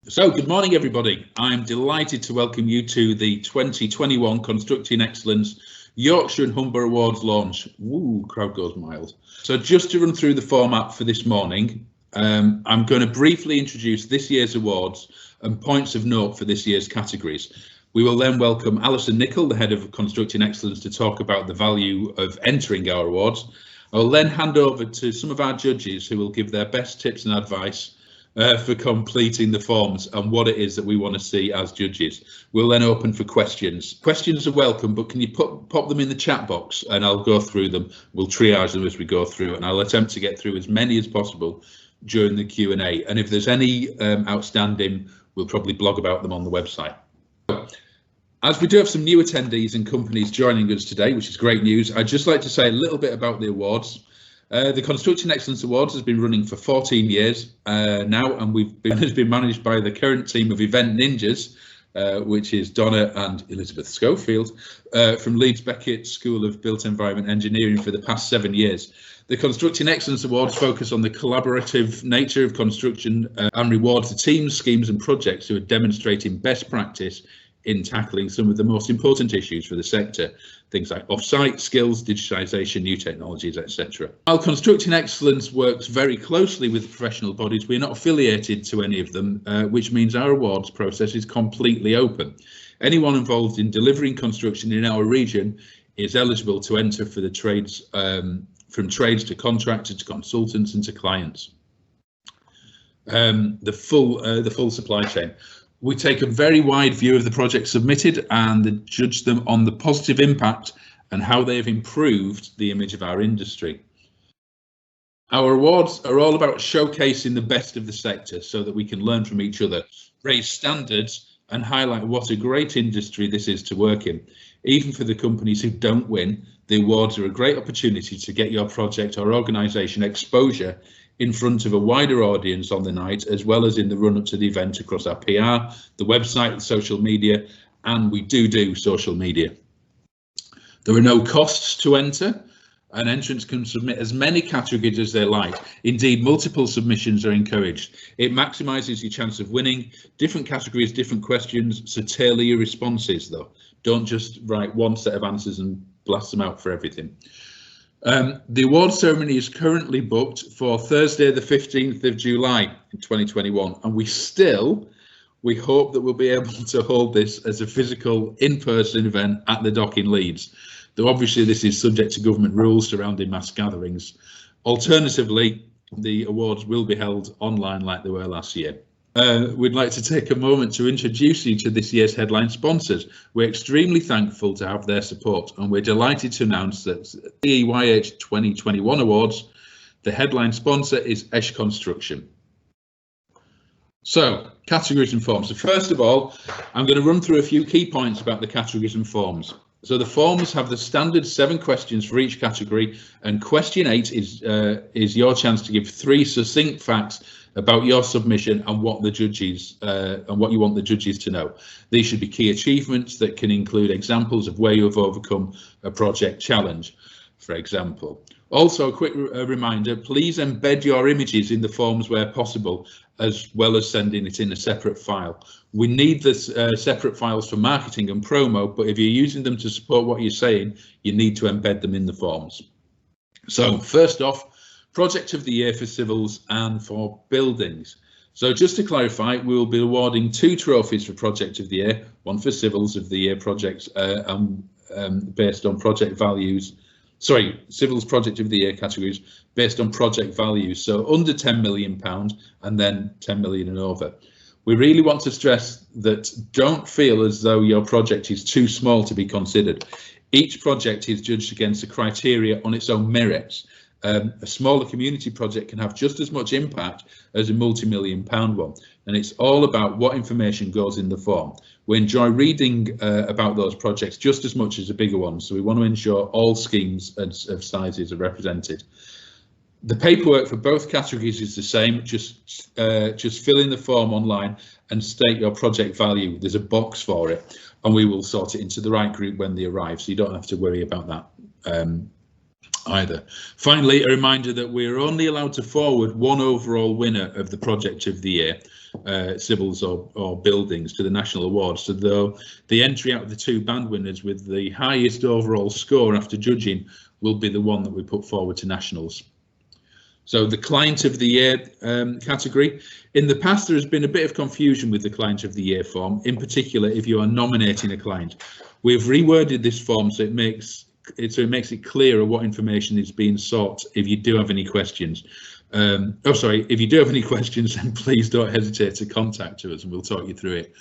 So, good morning, everybody. I'm delighted to welcome you to the 2021 Constructing Excellence Yorkshire and Humber Awards launch. Woo, crowd goes mild. So, just to run through the format for this morning, I'm going to briefly introduce this year's awards and points of note for this year's categories. We will then welcome Alison Nichol, the Head of Constructing Excellence, to talk about the value of entering our awards. I'll then hand over to some of our judges who will give their best tips and advice for completing the forms and what it is that we want to see as judges. We'll then open for questions. Questions are welcome, but can you pop them in the chat box and I'll go through them. We'll triage them as we go through, and I'll attempt to get through as many as possible during the Q&A. And if there's any outstanding, we'll probably blog about them on the website. As we do have some new attendees and companies joining us today, which is great news, I'd just like to say a little bit about the awards. The Construction Excellence Awards has been running for 14 years now, and has been managed by the current team of Event Ninjas, which is Donna and Elizabeth Schofield from Leeds Beckett School of Built Environment Engineering for the past 7 years. The Construction Excellence Awards focus on the collaborative nature of construction and rewards the teams, schemes and projects who are demonstrating best practice in tackling some of the most important issues for the sector, things like off-site skills, digitisation, new technologies, etc. While Constructing Excellence works very closely with professional bodies, we're not affiliated to any of them, which means our awards process is completely open. Anyone involved in delivering construction in our region is eligible to enter for the trades, from trades to contractors to consultants and to clients. The full supply chain. We take a very wide view of the projects submitted and judge them on the positive impact and how they have improved the image of our industry. Our awards are all about showcasing the best of the sector so that we can learn from each other, raise standards and highlight what a great industry this is to work in. Even for the companies who don't win, the awards are a great opportunity to get your project or organisation exposure in front of a wider audience on the night, as well as in the run-up to the event across our PR, the website, the social media, and we do social media. There are no costs to enter. An entrant can submit as many categories as they like. Indeed, multiple submissions are encouraged. It maximises your chance of winning. Different categories, different questions, so tailor your responses though. Don't just write one set of answers and blast them out for everything. The award ceremony is currently booked for Thursday the 15th of July in 2021, and we hope that we'll be able to hold this as a physical in-person event at the dock in Leeds, though obviously this is subject to government rules surrounding mass gatherings. Alternatively, the awards will be held online like they were last year. We'd like to take a moment to introduce you to this year's headline sponsors. We're extremely thankful to have their support, and we're delighted to announce that the EYH 2021 Awards, the headline sponsor is Esh Construction. So, categories and forms. So first of all, I'm going to run through a few key points about the categories and forms. So the forms have the standard 7 questions for each category, and question 8 is your chance to give 3 succinct facts about your submission and what the judges and what you want the judges to know. These should be key achievements that can include examples of where you have overcome a project challenge, for example. Also, a quick reminder, please embed your images in the forms where possible, as well as sending it in a separate file. We need this separate files for marketing and promo, but if you're using them to support what you're saying, you need to embed them in the forms. So first off, Project of the Year for civils and for buildings. So just to clarify, we will be awarding 2 trophies for Project of the Year, one for civils of the year projects based on project values. Sorry, civils project of the year categories based on project values, so under £10 million and then 10 million and over. We really want to stress that don't feel as though your project is too small to be considered. Each project is judged against the criteria on its own merits. A smaller community project can have just as much impact as a multi-million-pound one, and it's all about what information goes in the form. We enjoy reading about those projects just as much as the bigger ones, so we want to ensure all schemes of sizes are represented. The paperwork for both categories is the same. Just fill in the form online and state your project value. There's a box for it, and we will sort it into the right group when they arrive, so you don't have to worry about that. either. Finally, a reminder that we're only allowed to forward one overall winner of the Project of the Year, civils or buildings, to the national award. So though the entry out of the two band winners with the highest overall score after judging will be the one that we put forward to nationals. So the Client of the Year category. In the past, there has been a bit of confusion with the Client of the Year form, in particular if you are nominating a client. We've reworded this form so it makes it clearer what information is being sought if you do have any questions. If you do have any questions, then please don't hesitate to contact us and we'll talk you through it.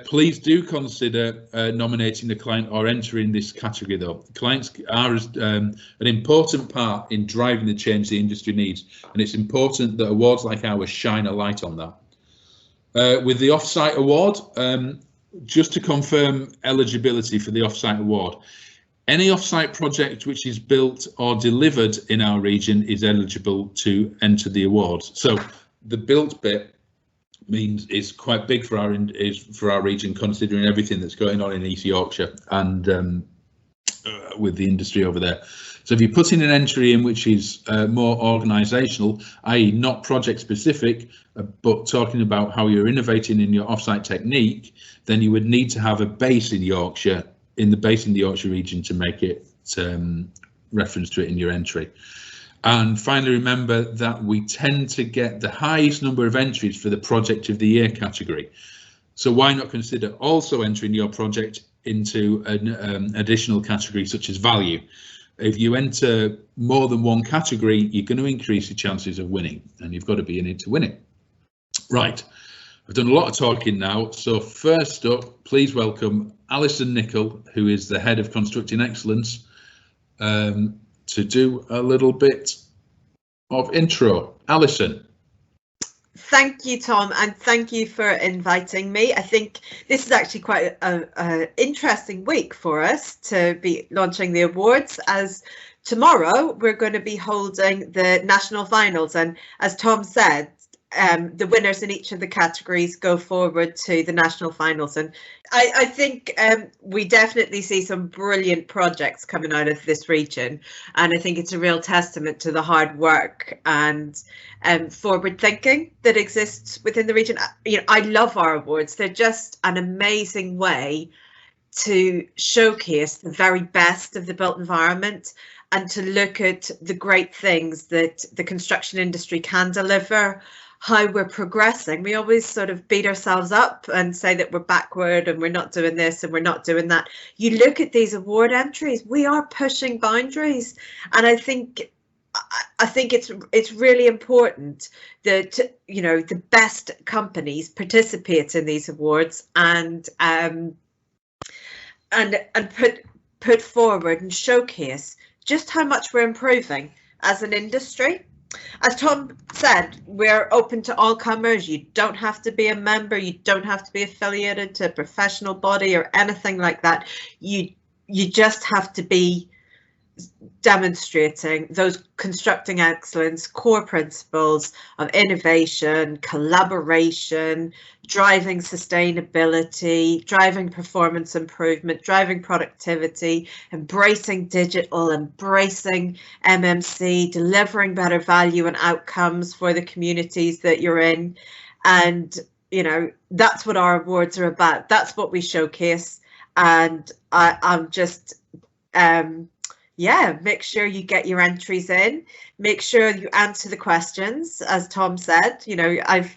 Please do consider nominating a client or entering this category though. Clients are an important part in driving the change the industry needs, and it's important that awards like ours shine a light on that. With the Offsite Award, just to confirm eligibility for the Offsite Award, any offsite project which is built or delivered in our region is eligible to enter the awards. So the built bit means it's quite big for our region, considering everything that's going on in East Yorkshire and with the industry over there. So if you put in an entry in which is more organisational, i.e. not project specific, but talking about how you're innovating in your offsite technique, then you would need to have a base in Yorkshire, in the Yorkshire region, to make it reference to it in your entry. And finally, remember that we tend to get the highest number of entries for the Project of the Year category. So why not consider also entering your project into an additional category such as value? If you enter more than one category, you're going to increase your chances of winning, and you've got to be in it to win it. Right, I've done a lot of talking now. So first up, please welcome Alison Nichol, who is the Head of Constructing Excellence, to do a little bit of intro. Alison. Thank you, Tom, and thank you for inviting me. I think this is actually quite an interesting week for us to be launching the awards, as tomorrow we're going to be holding the national finals, and as Tom said, the winners in each of the categories go forward to the national finals, and I think we definitely see some brilliant projects coming out of this region, and I think it's a real testament to the hard work and forward thinking that exists within the region. You know, I love our awards. They're just an amazing way to showcase the very best of the built environment and to look at the great things that the construction industry can deliver, how we're progressing. We always sort of beat ourselves up and say that we're backward and we're not doing this and we're not doing that. You look at these award entries, we are pushing boundaries, and I think it's really important that, you know, the best companies participate in these awards and put forward and showcase just how much we're improving as an industry. As Tom said, we're open to all comers. You don't have to be a member. You don't have to be affiliated to a professional body or anything like that. You just have to be demonstrating those constructing excellence core principles of innovation, collaboration, driving sustainability, driving performance improvement, driving productivity, embracing digital, embracing MMC, delivering better value and outcomes for the communities that you're in. And, you know, that's what our awards are about. That's what we showcase. And I'm just yeah, make sure you get your entries in, make sure you answer the questions. As Tom said, you know, I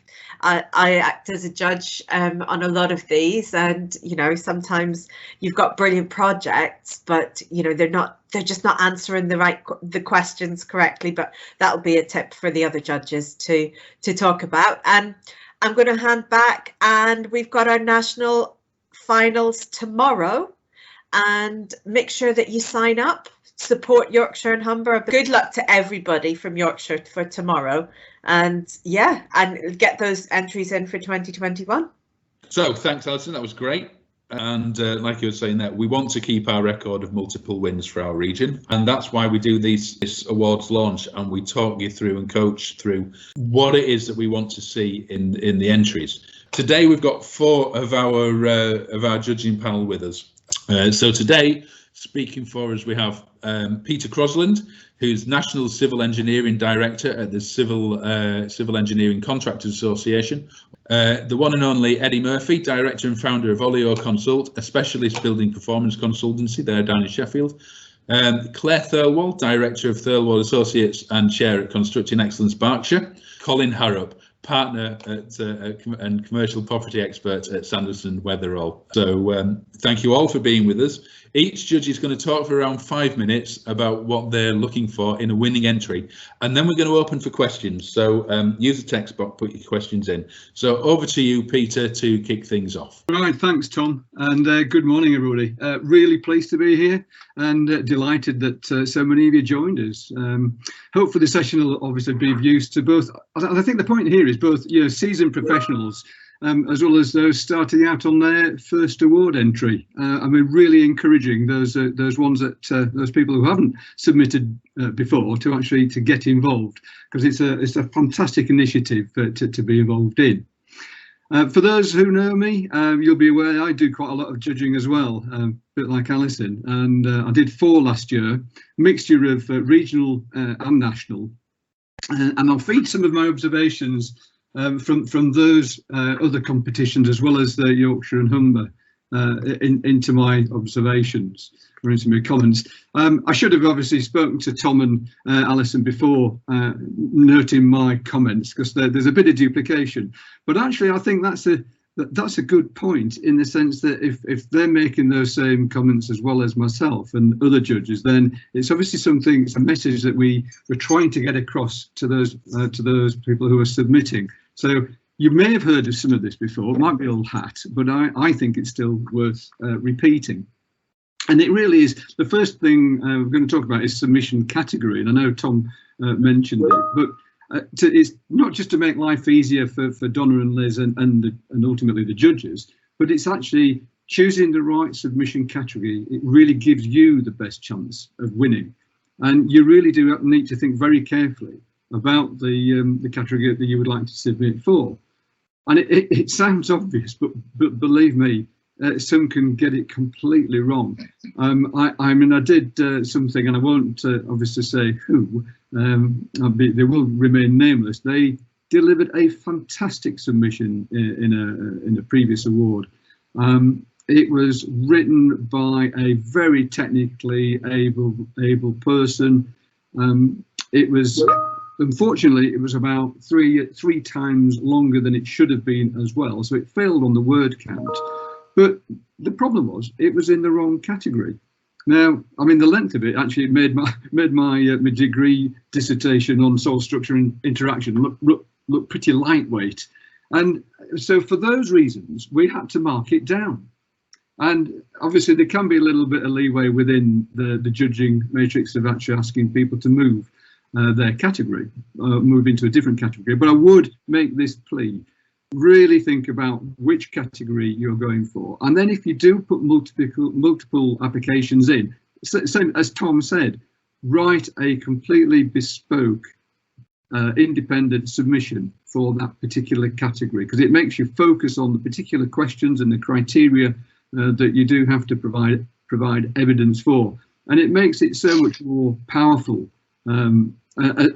act as a judge on a lot of these, and, you know, sometimes you've got brilliant projects, but, you know, they're just not answering the questions correctly. But that'll be a tip for the other judges to talk about. And I'm going to hand back, and we've got our national finals tomorrow, and make sure that you sign up. Support Yorkshire and Humber. Good luck to everybody from Yorkshire for tomorrow, and yeah, and get those entries in for 2021. So thanks, Alison, that was great. And like you were saying there, we want to keep our record of multiple wins for our region, and that's why we do this awards launch, and we talk you through and coach through what it is that we want to see in the entries. Today we've got 4 of our judging panel with us. So today, Speaking for us, we have Peter Crosland, who's National Civil Engineering Director at the Civil Engineering Contractors Association. The one and only Eddie Murphy, Director and Founder of Olio Consult, a specialist building performance consultancy there down in Sheffield. Claire Thirlwall, Director of Thirlwall Associates and Chair at Constructing Excellence Berkshire. Colin Harrop, Partner at and Commercial Property Expert at Sanderson Weatherall. So thank you all for being with us. Each judge is going to talk for around 5 minutes about what they're looking for in a winning entry, and then we're going to open for questions. So use the text box, put your questions in. So over to you, Peter, to kick things off. Right, thanks, Tom, and good morning, everybody. Really pleased to be here and delighted that so many of you joined us. Hopefully the session will obviously be of use to both. I think the point here is both seasoned professionals as well as those starting out on their first award entry. I mean, really encouraging those ones that those people who haven't submitted before to get involved, because it's a fantastic initiative to be involved in. For those who know me, you'll be aware I do quite a lot of judging as well, a bit like Alison, and I did 4 last year, mixture of regional and national, and I'll feed some of my observations from those other competitions, as well as the Yorkshire and Humber, into my observations or into my comments. I should have obviously spoken to Tom and Alison before noting my comments, because there's a bit of duplication. But actually, I think that's a good point, in the sense that if they're making those same comments as well as myself and other judges, then it's obviously something, it's a message that we're trying to get across to those people who are submitting. So you may have heard of some of this before, it might be old hat, but I think it's still worth repeating. And it really is, the first thing we're going to talk about is submission category, and I know Tom mentioned it, but it's not just to make life easier for Donna and Liz and ultimately the judges, but it's actually choosing the right submission category. It really gives you the best chance of winning, and you really do need to think very carefully about the category that you would like to submit for. And it sounds obvious, but believe me, some can get it completely wrong. I mean, I did something, and I won't obviously say who. They will remain nameless. They delivered a fantastic submission in a previous award. It was written by a very technically able person. Unfortunately, it was about three times longer than it should have been as well, so it failed on the word count. But the problem was, it was in the wrong category. Now, I mean, the length of it actually made my degree dissertation on soil structure and interaction look pretty lightweight. And so for those reasons, we had to mark it down. And obviously there can be a little bit of leeway within the judging matrix of actually asking people to move their category, move into a different category. But I would make this plea: really think about which category you're going for, and then if you do put multiple applications in, same as Tom said, write a completely bespoke independent submission for that particular category, because it makes you focus on the particular questions and the criteria that you do have to provide evidence for, and it makes it so much more powerful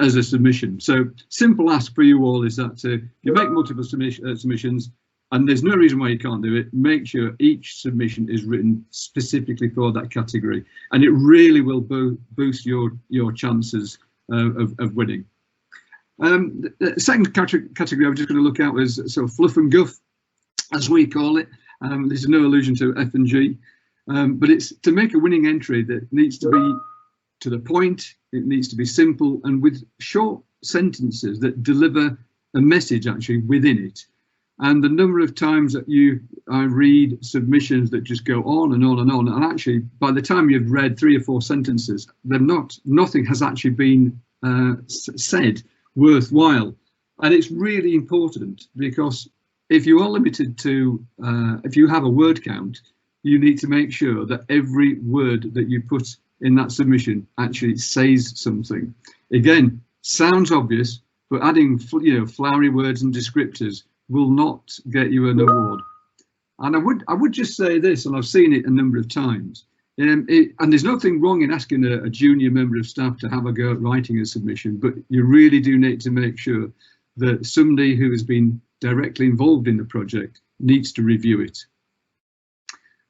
as a submission. So simple ask for you all is that you make multiple submissions, and there's no reason why you can't do it. Make sure each submission is written specifically for that category, and it really will boost your chances of winning. The second category I'm just going to look at is sort of fluff and guff, as we call it. There's no allusion to F and G, but it's to make a winning entry that needs to be to the point, it needs to be simple, and with short sentences that deliver a message actually within it. And the number of times that I read submissions that just go on and on and on, and actually by the time you've read 3 or 4 sentences, nothing has actually been said worthwhile. And it's really important, because if you are limited to, if you have a word count, you need to make sure that every word that you put in that submission actually says something. Again, sounds obvious, but adding flowery words and descriptors will not get you an award. And I would just say this, and I've seen it a number of times. And there's nothing wrong in asking a junior member of staff to have a go at writing a submission, but you really do need to make sure that somebody who has been directly involved in the project needs to review it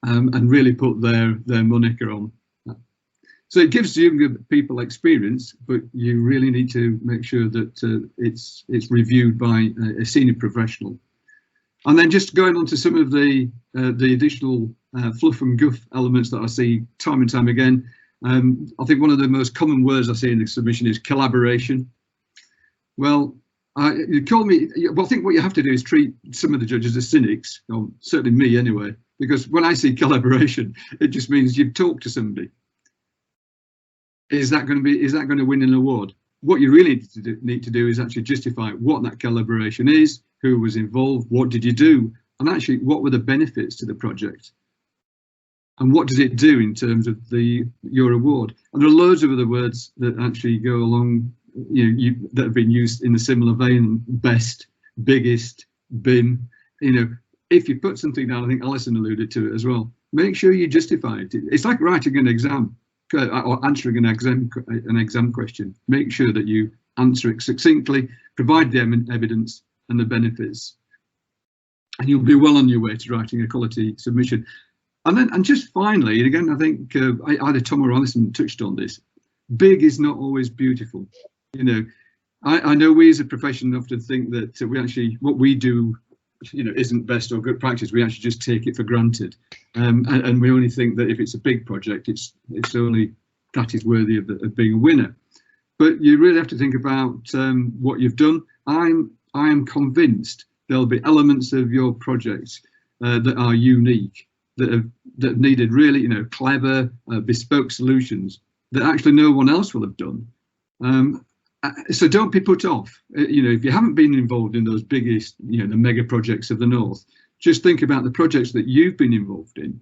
and really put their moniker on. So it gives younger people experience, but you really need to make sure that it's reviewed by a senior professional. And then just going on to some of the additional fluff and guff elements that I see time and time again. I think one of the most common words I see in the submission is collaboration. Well, you call me, well, I think what you have to do is treat some of the judges as cynics, or certainly me anyway, because when I see collaboration, it just means you've talked to somebody. Is that going to win an award? What you really need to do is actually justify what that collaboration is, who was involved, what did you do, and actually what were the benefits to the project, and what does it do in terms of your award. And there are loads of other words that actually go along, that have been used in a similar vein: best, biggest, BIM. If you put something down, I think Alison alluded to it as well, make sure you justify it. It's like writing an exam or answering an exam question. Make sure that you answer it succinctly, provide the evidence and the benefits, and you'll be well on your way to writing a quality submission. And just finally, and again, I think either Tom or Alison touched on this, big is not always beautiful. I know we as a profession often think that what we do isn't best or good practice. We actually just take it for granted, and we only think that if it's a big project, it's only that is worthy of being a winner. But you really have to think about what you've done. I am convinced there'll be elements of your projects that are unique, that have needed really clever bespoke solutions that actually no one else will have done. So don't be put off. If you haven't been involved in those biggest, the mega projects of the north, just think about the projects that you've been involved in,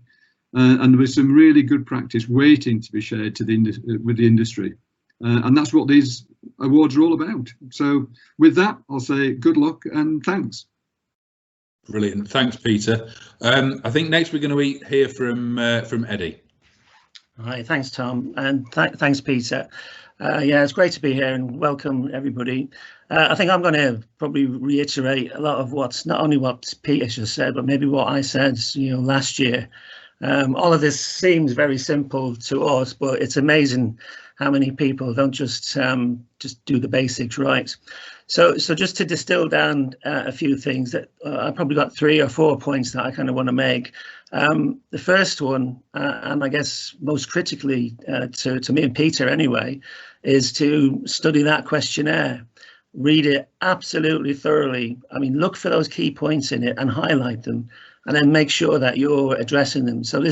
and there was some really good practice waiting to be shared with the industry, and that's what these awards are all about. So with that, I'll say good luck and thanks. Brilliant, thanks, Peter. I think next we're going to hear from Eddie. All right, thanks, Tom, and thanks, Peter. Yeah, it's great to be here and welcome everybody. I think I'm going to probably reiterate a lot of not only what Peter just said, but maybe what I said, last year. All of this seems very simple to us, but it's amazing how many people don't just do the basics right. So just to distill down a few things, that I probably got 3 or 4 points that I kind of want to make. The first one, and I guess most critically to me and Peter anyway, is to study that questionnaire. Read it absolutely thoroughly. I mean, look for those key points in it and highlight them, and then make sure that you're addressing them. So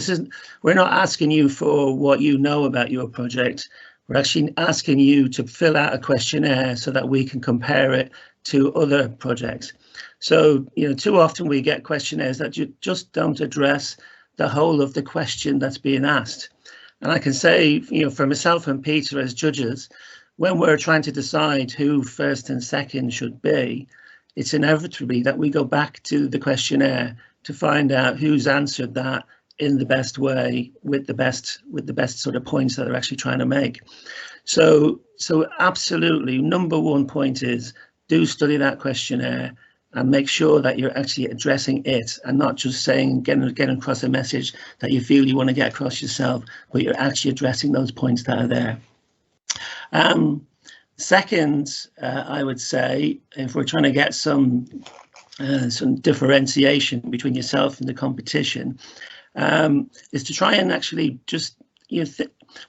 we're not asking you for what you know about your project. We're actually asking you to fill out a questionnaire so that we can compare it to other projects. So, too often we get questionnaires that just don't address the whole of the question that's being asked. And I can say, for myself and Peter as judges, when we're trying to decide who first and second should be, it's inevitably that we go back to the questionnaire to find out who's answered that in the best way, with the best sort of points that they're actually trying to make. So absolutely, number one point is do study that questionnaire and make sure that you're actually addressing it and not just saying, getting across a message that you feel you want to get across yourself, but you're actually addressing those points that are there. Second, I would say, if we're trying to get some differentiation between yourself and the competition, is to try and actually just,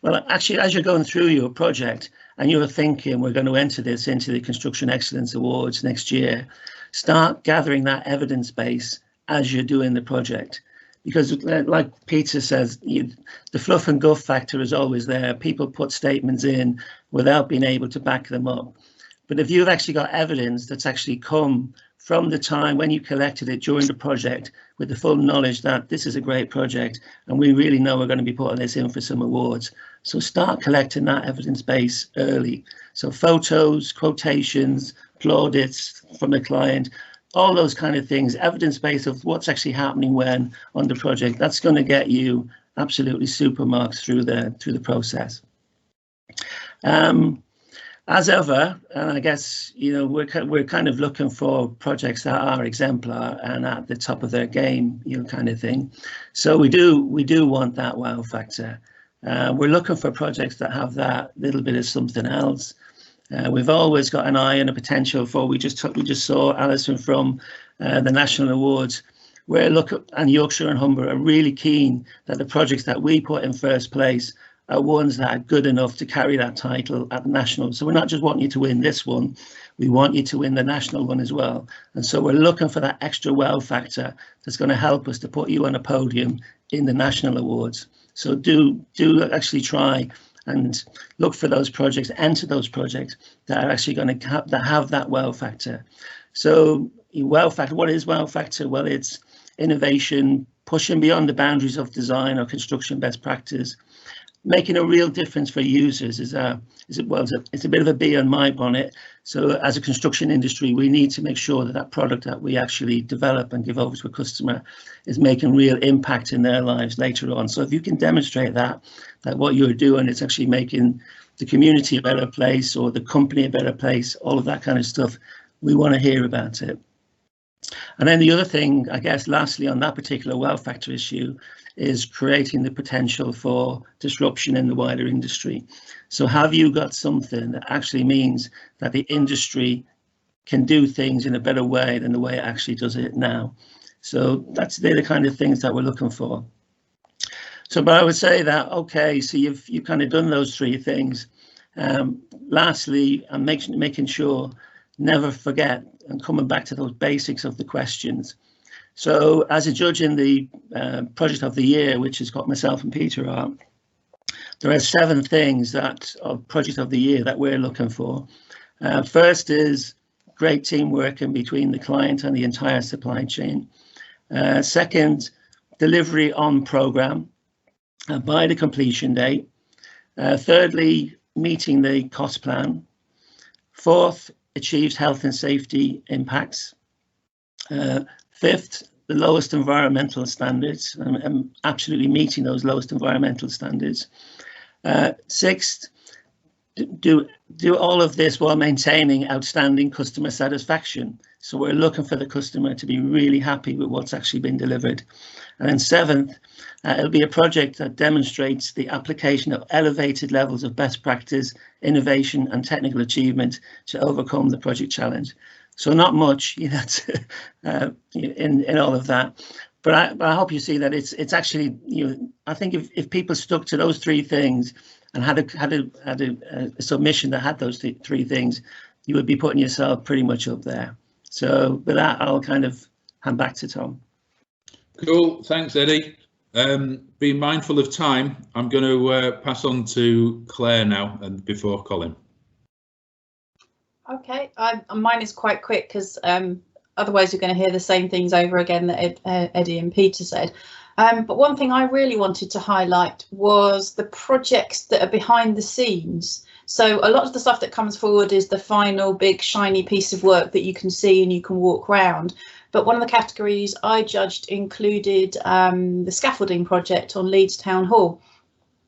actually, as you're going through your project and you're thinking we're going to enter this into the Construction Excellence Awards next year, start gathering that evidence base as you're doing the project. Because like Peter says, the fluff and guff factor is always there. People put statements in without being able to back them up. But if you've actually got evidence that's actually come from the time when you collected it during the project with the full knowledge that this is a great project and we really know we're going to be putting this in for some awards. So start collecting that evidence base early. So photos, quotations, plaudits from the client, all those kind of things, evidence base of what's actually happening when on the project. That's going to get you absolutely super marks through the process. As ever, and I guess, you know, we're kind of looking for projects that are exemplar and at the top of their game, you know, kind of thing. So we do want that wow factor. We're looking for projects that have that little bit of something else. We've always got an eye and a potential for. We just saw Alison from the National Awards. And Yorkshire and Humber are really keen that the projects that we put in first place are ones that are good enough to carry that title at the national. So we're not just wanting you to win this one, we want you to win the national one as well. And so we're looking for that extra wow factor that's going to help us to put you on a podium in the national awards. So do actually try and look for those projects, enter those projects that are actually going to have that wow factor. So wow factor, what is wow factor? Well, it's innovation, pushing beyond the boundaries of design or construction best practice, making a real difference for users. It's a bit of a bee on my bonnet. So as a construction industry, we need to make sure that that product that we actually develop and give over to a customer is making real impact in their lives later on. So if you can demonstrate that what you're doing is actually making the community a better place or the company a better place, all of that kind of stuff, we want to hear about it. And then the other thing, I guess, lastly, on that particular wow factor issue is creating the potential for disruption in the wider industry. So have you got something that actually means that the industry can do things in a better way than the way it actually does it now? So they're the kind of things that we're looking for. So, but I would say that, okay, so you've kind of done those three things. Lastly, I'm making sure, never forget, and coming back to those basics of the questions. So as a judge in the project of the year, which has got myself and Peter on, there are 7 things of project of the year that we're looking for. First is great teamwork in between the client and the entire supply chain. Second, delivery on programme by the completion date. Thirdly, meeting the cost plan. Fourth, achieves health and safety impacts. Fifth, the lowest environmental standards, and absolutely meeting those lowest environmental standards. Sixth, do all of this while maintaining outstanding customer satisfaction. So we're looking for the customer to be really happy with what's actually been delivered. And then seventh, it'll be a project that demonstrates the application of elevated levels of best practice, innovation and technical achievement to overcome the project challenge. So not much, you know, in all of that, but I hope you see that it's actually, you know, I think if people stuck to those 3 things and had a submission that had those 3 things, you would be putting yourself pretty much up there. So with that, I'll kind of hand back to Tom. Cool, thanks, Eddie. Being mindful of time, I'm going to pass on to Claire now, and before Colin. Okay, mine is quite quick because otherwise you're going to hear the same things over again that Eddie and Peter said. But one thing I really wanted to highlight was the projects that are behind the scenes. So a lot of the stuff that comes forward is the final big shiny piece of work that you can see and you can walk around. But one of the categories I judged included the scaffolding project on Leeds Town Hall,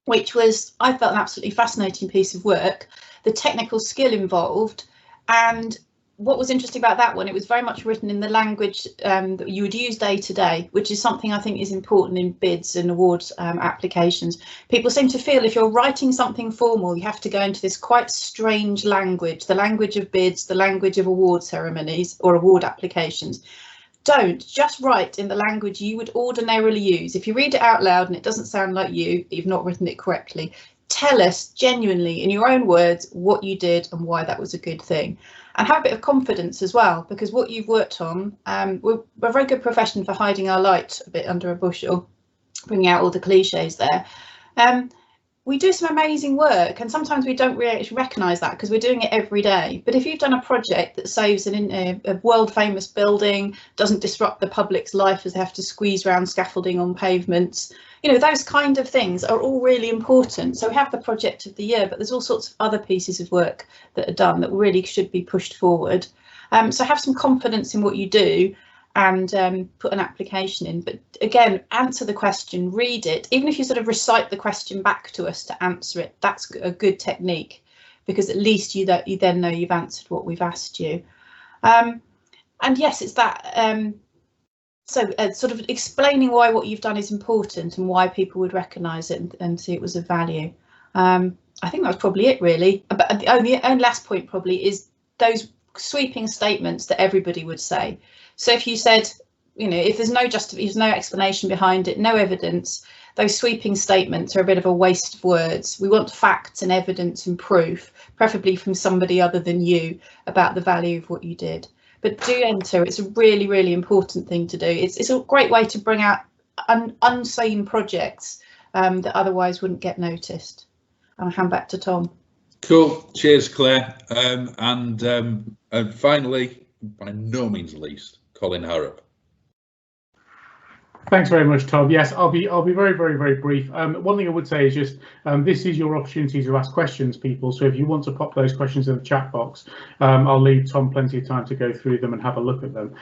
which was, I felt, an absolutely fascinating piece of work, the technical skill involved. And what was interesting about that one, it was very much written in the language that you would use day to day, which is something I think is important in bids and awards applications. People seem to feel if you're writing something formal, you have to go into this quite strange language, the language of bids, the language of award ceremonies or award applications. Don't, just write in the language you would ordinarily use. If you read it out loud and it doesn't sound like you've not written it correctly. Tell us genuinely in your own words what you did and why that was a good thing, and have a bit of confidence as well, because what you've worked on, we're a very good profession for hiding our light a bit under a bushel, bringing out all the cliches there. We do some amazing work, and sometimes we don't really recognise that because we're doing it every day. But if you've done a project that saves a world famous building, doesn't disrupt the public's life as they have to squeeze around scaffolding on pavements, you know, those kind of things are all really important. So we have the project of the year, but there's all sorts of other pieces of work that are done that really should be pushed forward. So have some confidence in what you do. and put an application in. But again, answer the question, read it. Even if you sort of recite the question back to us to answer it, that's a good technique, because at least you then know you've answered what we've asked you. And yes, it's that. Sort of explaining why what you've done is important and why people would recognise it and see it was of value. I think that's probably it, really. But the only last point probably is those sweeping statements that everybody would say. So if you said, you know, if there's no explanation behind it, no evidence, those sweeping statements are a bit of a waste of words. We want facts and evidence and proof, preferably from somebody other than you, about the value of what you did. But do enter. It's a really, really important thing to do. It's a great way to bring out unseen projects that otherwise wouldn't get noticed. I'll hand back to Tom. Cool. Cheers, Claire. And finally, by no means least, Colin Harrop. Thanks very much, Tom. Yes, I'll be very, very, very brief. One thing I would say is just this is your opportunity to ask questions, people. So if you want to pop those questions in the chat box, I'll leave Tom plenty of time to go through them and have a look at them.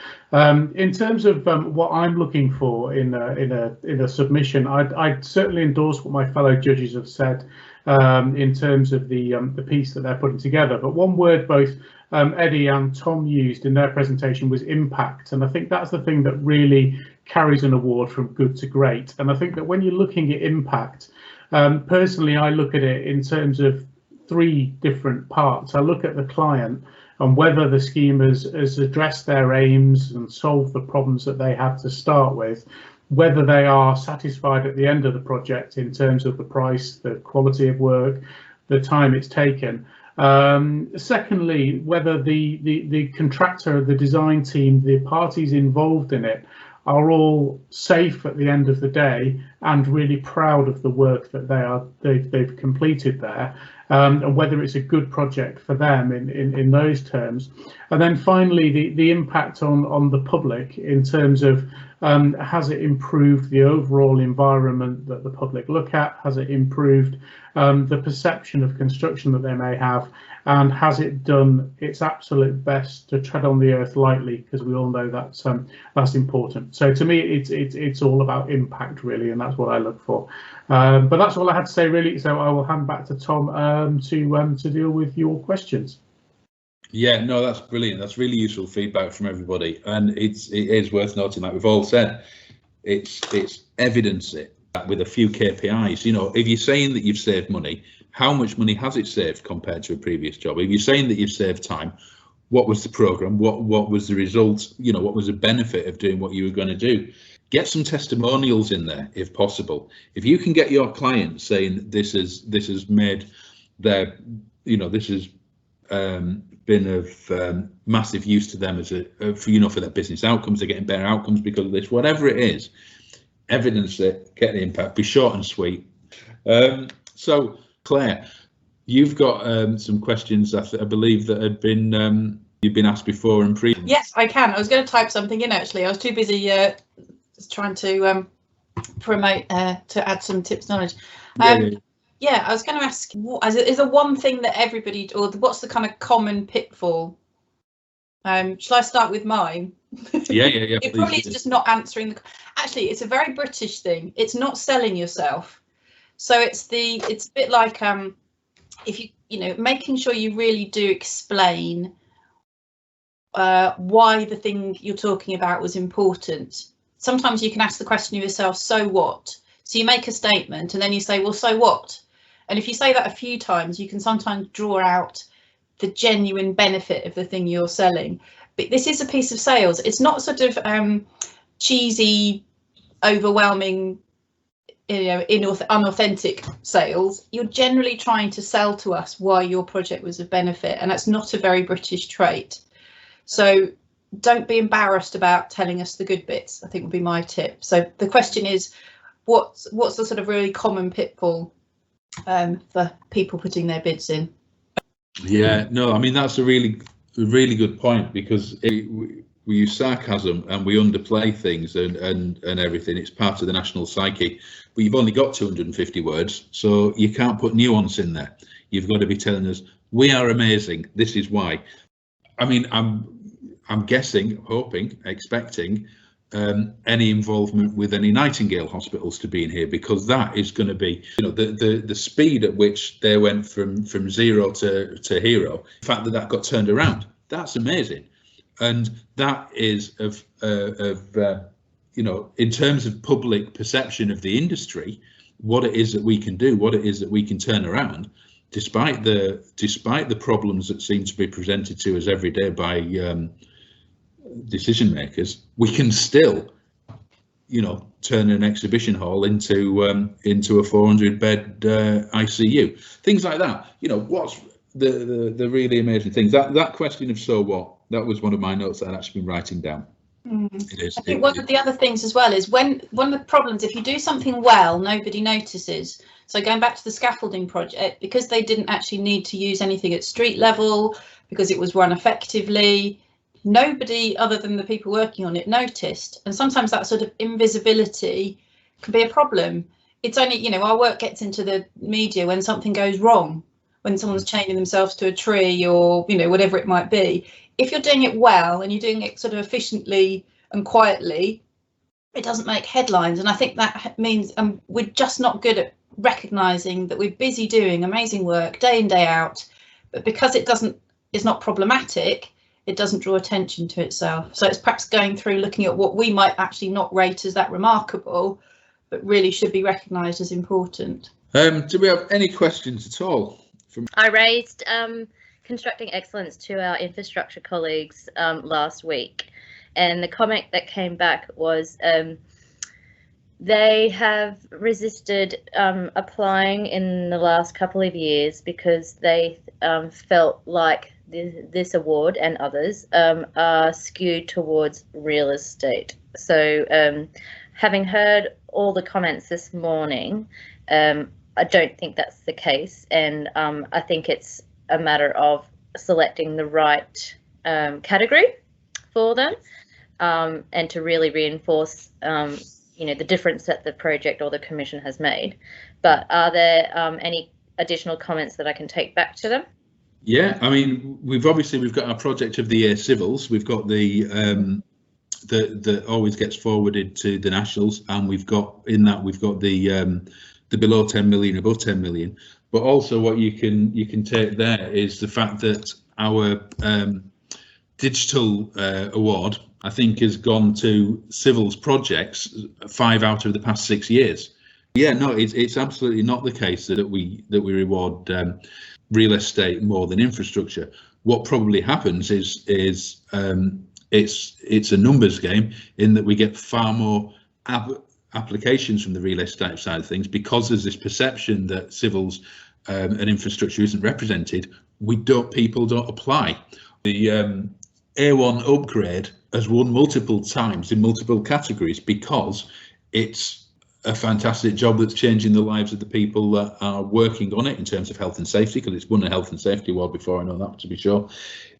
In terms of what I'm looking for in a submission, I'd certainly endorse what my fellow judges have said in terms of the piece that they're putting together. But one word both Eddie and Tom used in their presentation was impact, and I think that's the thing that really carries an award from good to great. And I think that when you're looking at impact, personally, I look at it in terms of three different parts. I look at the client and whether the scheme has addressed their aims and solved the problems that they had to start with, whether they are satisfied at the end of the project in terms of the price, the quality of work, the time it's taken. Secondly, whether the contractor, the design team, the parties involved in it are all safe at the end of the day and really proud of the work that they've completed there, and whether it's a good project for them in those terms. And then finally, the impact on the public in terms of has it improved the overall environment that the public look at? Has it improved the perception of construction that they may have? And has it done its absolute best to tread on the earth lightly? Because we all know that's important. So to me, it's all about impact, really, and that's what I look for. But that's all I had to say, really. So I will hand back to Tom to deal with your questions. Yeah, no, that's brilliant. That's really useful feedback from everybody, and it is worth noting, like we've all said, it's evidence it with a few KPIs. You know, if you're saying that you've saved money, how much money has it saved compared to a previous job? If you're saying that you've saved time, what was the program? What was the result? You know, what was the benefit of doing what you were going to do? Get some testimonials in there if possible. If you can get your client saying this has made their, you know, this has been of massive use to them as for their business outcomes, they're getting better outcomes because of this, whatever it is, evidence it, get the impact, be short and sweet. So Claire, you've got some questions I believe that had been you've been asked before and previous. Yes, I can. I was going to type something in, actually. I was too busy trying to promote to add some tips knowledge. Yeah, I was going to ask, is there one thing that everybody, or what's the kind of common pitfall? Shall I start with mine? Yeah. It probably is just not answering. Actually, it's a very British thing. It's not selling yourself. So it's a bit like if you know, making sure you really do explain why the thing you're talking about was important. Sometimes you can ask the question of yourself, so what? So you make a statement and then you say, well, so what? And if you say that a few times, you can sometimes draw out the genuine benefit of the thing you're selling. But this is a piece of sales. It's not sort of cheesy, overwhelming, you know, unauthentic sales. You're generally trying to sell to us why your project was of benefit, and that's not a very British trait. So don't be embarrassed about telling us the good bits, I think would be my tip. So the question is, what's the sort of really common pitfall for people putting their bids in? Yeah, no, I mean, that's a really good point, because we use sarcasm and we underplay things and everything. It's part of the national psyche, but you've only got 250 words, so you can't put nuance in there. You've got to be telling us, we are amazing, this is why. I mean, I'm guessing, hoping, expecting any involvement with any Nightingale hospitals to be in here, because that is going to be, you know, the speed at which they went from zero to hero. The fact that got turned around, that's amazing, and that is of you know, in terms of public perception of the industry, what it is that we can do, what it is that we can turn around, despite the problems that seem to be presented to us every day by decision makers, we can still, you know, turn an exhibition hall into a 400-bed ICU. Things like that. You know, what's the really amazing things? That question of so what? That was one of my notes that I'd actually been writing down. It is. I think one of the other things as well is one of the problems, if you do something well, nobody notices. So going back to the scaffolding project, because they didn't actually need to use anything at street level, because it was run effectively, nobody other than the people working on it noticed. And sometimes that sort of invisibility can be a problem. It's only, you know, our work gets into the media when something goes wrong, when someone's chaining themselves to a tree or, you know, whatever it might be. If you're doing it well and you're doing it sort of efficiently and quietly, it doesn't make headlines. And I think that means we're just not good at recognising that we're busy doing amazing work day in, day out, but because it's not problematic, it doesn't draw attention to itself. So it's perhaps going through looking at what we might actually not rate as that remarkable, but really should be recognised as important. Do we have any questions at all? I raised constructing excellence to our infrastructure colleagues last week, and the comment that came back was they have resisted applying in the last couple of years because they felt like this award and others are skewed towards real estate. So having heard all the comments this morning, I don't think that's the case, and I think it's a matter of selecting the right category for them, and to really reinforce you know, the difference that the project or the commission has made. But are there any additional comments that I can take back to them? Yeah, I mean, we've got our project of the year civils. We've got the always gets forwarded to the nationals, and we've got the below 10 million, above 10 million. But also what you can take there is the fact that our digital award, I think, has gone to civils projects 5 out of the past 6 years. Yeah, no, it's absolutely not the case that we reward real estate more than infrastructure. What probably happens is it's a numbers game, in that we get far more applications from the real estate side of things, because there's this perception that civils and infrastructure isn't represented. People don't apply. The A1 upgrade has won multiple times in multiple categories because it's a fantastic job that's changing the lives of the people that are working on it in terms of health and safety, because it's won a health and safety award before, I know that to be sure.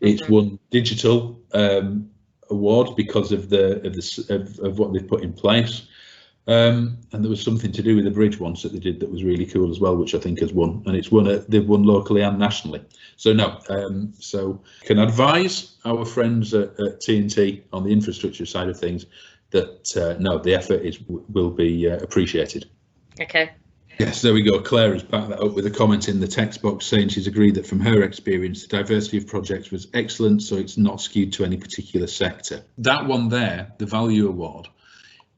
It's won digital award because of what they've put in place. And there was something to do with the bridge once that they did that was really cool as well, which I think has won, and they've won locally and nationally. So no, so can advise our friends at TNT on the infrastructure side of things that no, the effort will be appreciated. Okay. Yes, there we go. Claire has backed that up with a comment in the text box saying she's agreed that from her experience, the diversity of projects was excellent, so it's not skewed to any particular sector. That one there, the value award,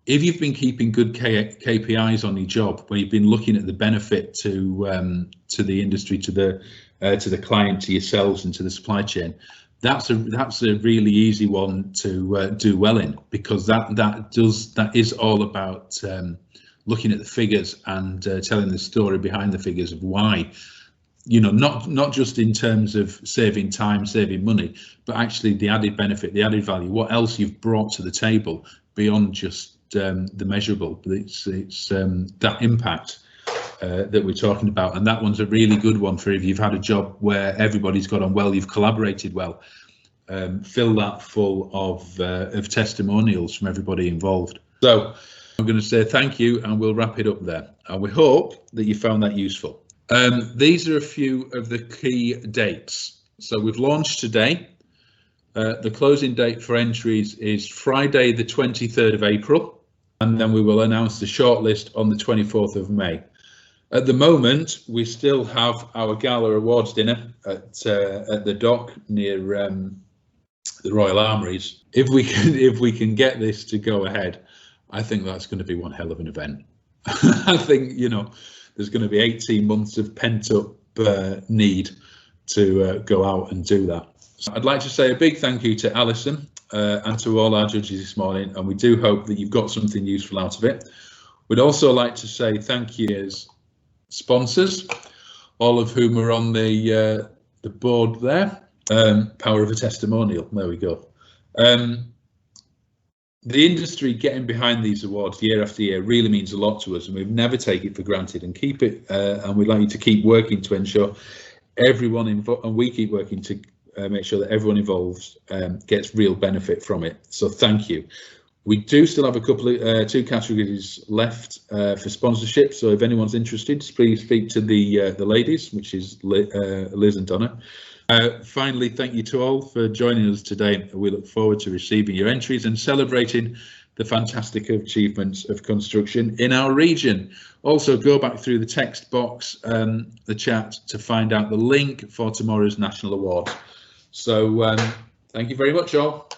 if you've been keeping good KPIs on your job, where you've been looking at the benefit to the industry, to the client, to yourselves, and to the supply chain, that's a really easy one to do well in, because that is all about looking at the figures and telling the story behind the figures of why, you know, not just in terms of saving time, saving money, but actually the added benefit, the added value, what else you've brought to the table beyond just the measurable. But it's that impact that we're talking about, and that one's a really good one for if you've had a job where everybody's got on well, you've collaborated well. Fill that full of testimonials from everybody involved. So I'm going to say thank you, and we'll wrap it up there, and we hope that you found that useful. These are a few of the key dates. So we've launched today. The closing date for entries is Friday the 23rd of April, and then we will announce the shortlist on the 24th of May. At the moment, we still have our gala awards dinner at the dock near the Royal Armouries. If we can get this to go ahead, I think that's going to be one hell of an event. I think, you know, there's going to be 18 months of pent up need to go out and do that. So I'd like to say a big thank you to Alison and to all our judges this morning, and we do hope that you've got something useful out of it. We'd also like to say thank you as sponsors, all of whom are on the board there. Power of a testimonial, there we go. The industry getting behind these awards year after year really means a lot to us, and we've never take it for granted, and keep it and we'd like you to keep working to ensure everyone involved, and we keep working to make sure that everyone involved gets real benefit from it. So thank you. We do still have a couple of 2 categories left for sponsorship, so if anyone's interested, please speak to the ladies, which is Liz and Donna. Finally, thank you to all for joining us today. We look forward to receiving your entries and celebrating the fantastic achievements of construction in our region. Also, go back through the text box, the chat, to find out the link for tomorrow's National Awards. So thank you very much, all.